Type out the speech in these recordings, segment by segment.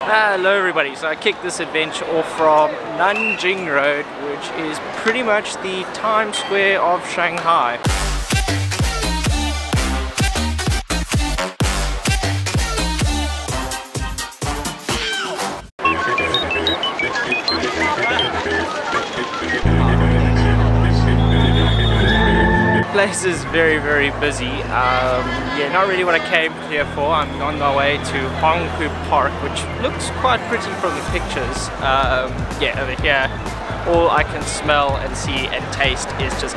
Hello everybody, so I kicked this adventure off from Nanjing Road, which is pretty much the Times Square of Shanghai. The place is very busy. Yeah, not really what I came here for. I'm on my way to Hongkou Park, which looks quite pretty from the pictures. Yeah, over here all I can smell and see and taste is just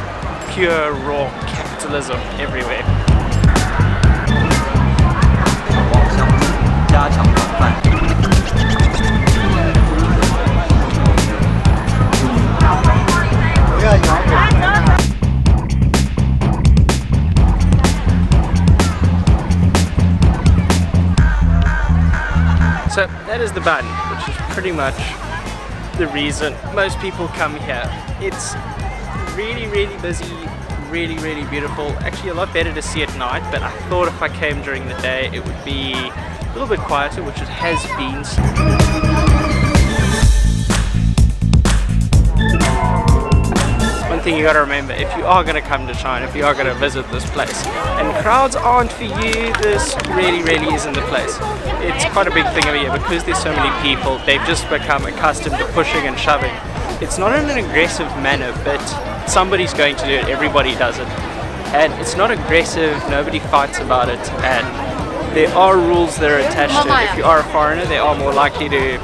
pure raw capitalism everywhere. So that is the Bund, which is pretty much the reason most people come here. It's really busy, really beautiful. Actually a lot better to see at night, but I thought if I came during the day it would be a little bit quieter, which it has been. One thing you gotta remember, if you are gonna come to China, if you are gonna visit this place, and crowds aren't for you, this really isn't the place. It's quite a big thing over here because there's so many people. They've just become accustomed to pushing and shoving. It's not in an aggressive manner, but somebody's going to do it. Everybody does it, and it's not aggressive. Nobody fights about it, and there are rules that are attached to it. If you are a foreigner, they are more likely to,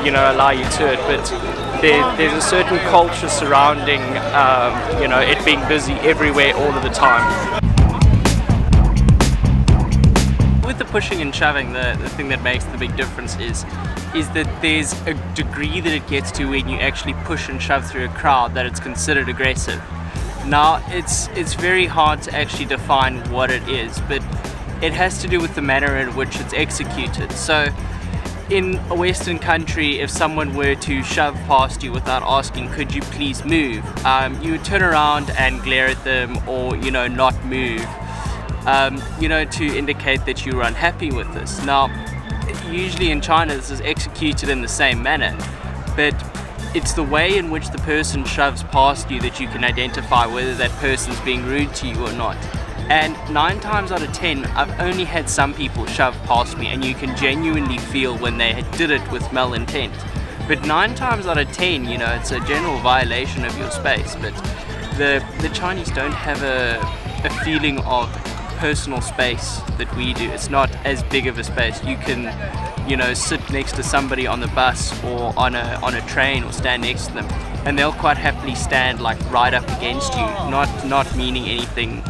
allow you to it. But there's a certain culture surrounding, it being busy everywhere all of the time. With the pushing and shoving, the thing that makes the big difference is that there's a degree that it gets to when you actually push and shove through a crowd that it's considered aggressive. Now, it's very hard to actually define what it is, but it has to do with the manner in which it's executed. So, in a Western country, if someone were to shove past you without asking, could you please move, you would turn around and glare at them or, not move, to indicate that you were unhappy with this. Now, usually in China, this is executed in the same manner, but it's the way in which the person shoves past you that you can identify whether that person's being rude to you or not. And 9 times out of 10, I've only had some people shove past me, and you can genuinely feel when they did it with malintent. But 9 times out of 10, it's a general violation of your space. But the Chinese don't have a feeling of personal space that we do. It's not as big of a space. You can, sit next to somebody on the bus or on a train or stand next to them, and they'll quite happily stand like right up against you, not meaning anything,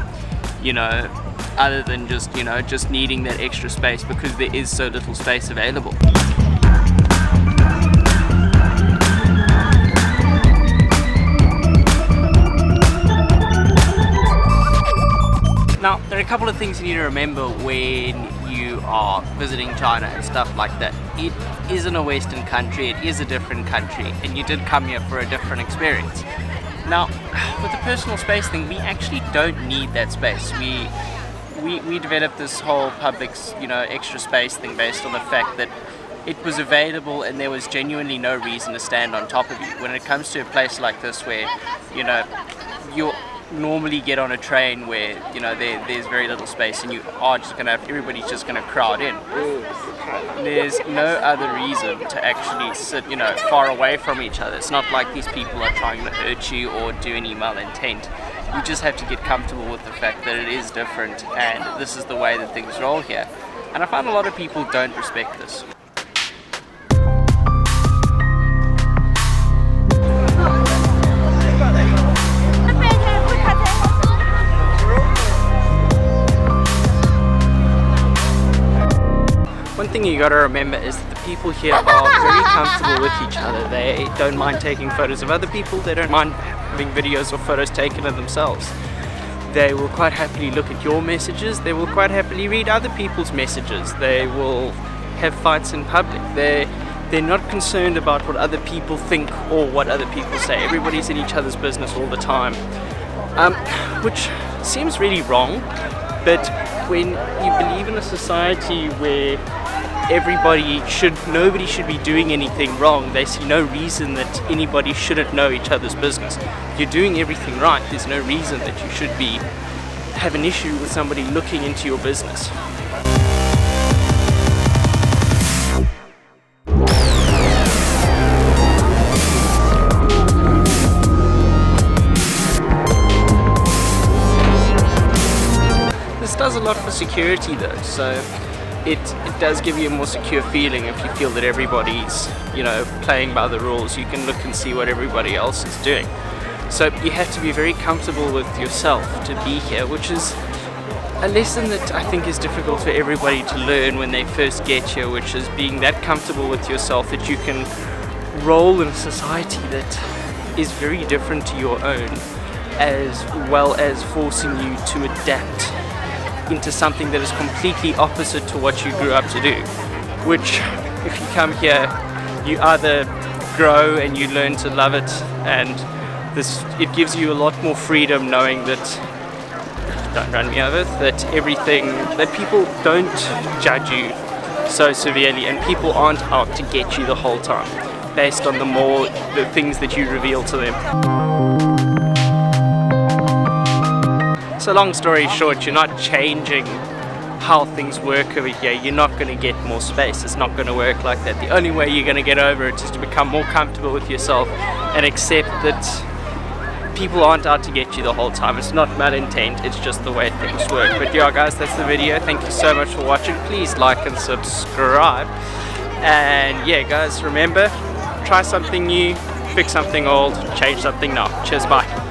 other than just needing that extra space because there is so little space available. Now, there are a couple of things you need to remember when you are visiting China and stuff like that. It isn't a Western country, it is a different country, and you did come here for a different experience. Now, with the personal space thing, we actually don't need that space. We developed this whole public, extra space thing based on the fact that it was available and there was genuinely no reason to stand on top of you. When it comes to a place like this where, you normally get on a train where, there's very little space and everybody's just gonna crowd in. There's no other reason to actually sit, far away from each other. It's not like these people are trying to hurt you or do any malintent. You just have to get comfortable with the fact that it is different and this is the way that things roll here. And I find a lot of people don't respect this. One thing you gotta remember is that the people here are very comfortable with each other. They don't mind taking photos of other people, they don't mind having videos or photos taken of themselves. They will quite happily look at your messages, they will quite happily read other people's messages, they will have fights in public. They're not concerned about what other people think or what other people say. Everybody's in each other's business all the time, which seems really wrong, but when you believe in a society where nobody should be doing anything wrong. They see no reason that anybody shouldn't know each other's business. You're doing everything right. There's no reason that you should have an issue with somebody looking into your business. This does a lot for security though, so it does give you a more secure feeling if you feel that everybody's, you know, playing by the rules. You can look and see what everybody else is doing. So you have to be very comfortable with yourself to be here, which is a lesson that I think is difficult for everybody to learn when they first get here, which is being that comfortable with yourself that you can roll in a society that is very different to your own, as well as forcing you to adapt into something that is completely opposite to what you grew up to do, which if you come here you either grow and you learn to love it, and it gives you a lot more freedom knowing that, don't run me over, that people don't judge you so severely and people aren't out to get you the whole time based on the things that you reveal to them. So long story short, you're not changing how things work over here. You're not going to get more space. It's not going to work like that. The only way you're going to get over it is to become more comfortable with yourself and accept that people aren't out to get you the whole time. It's not malintent, it's just the way things work. But yeah guys, that's the video. Thank you so much for watching. Please like and subscribe. And yeah guys, remember, try something new, fix something old, change something now. Cheers, bye.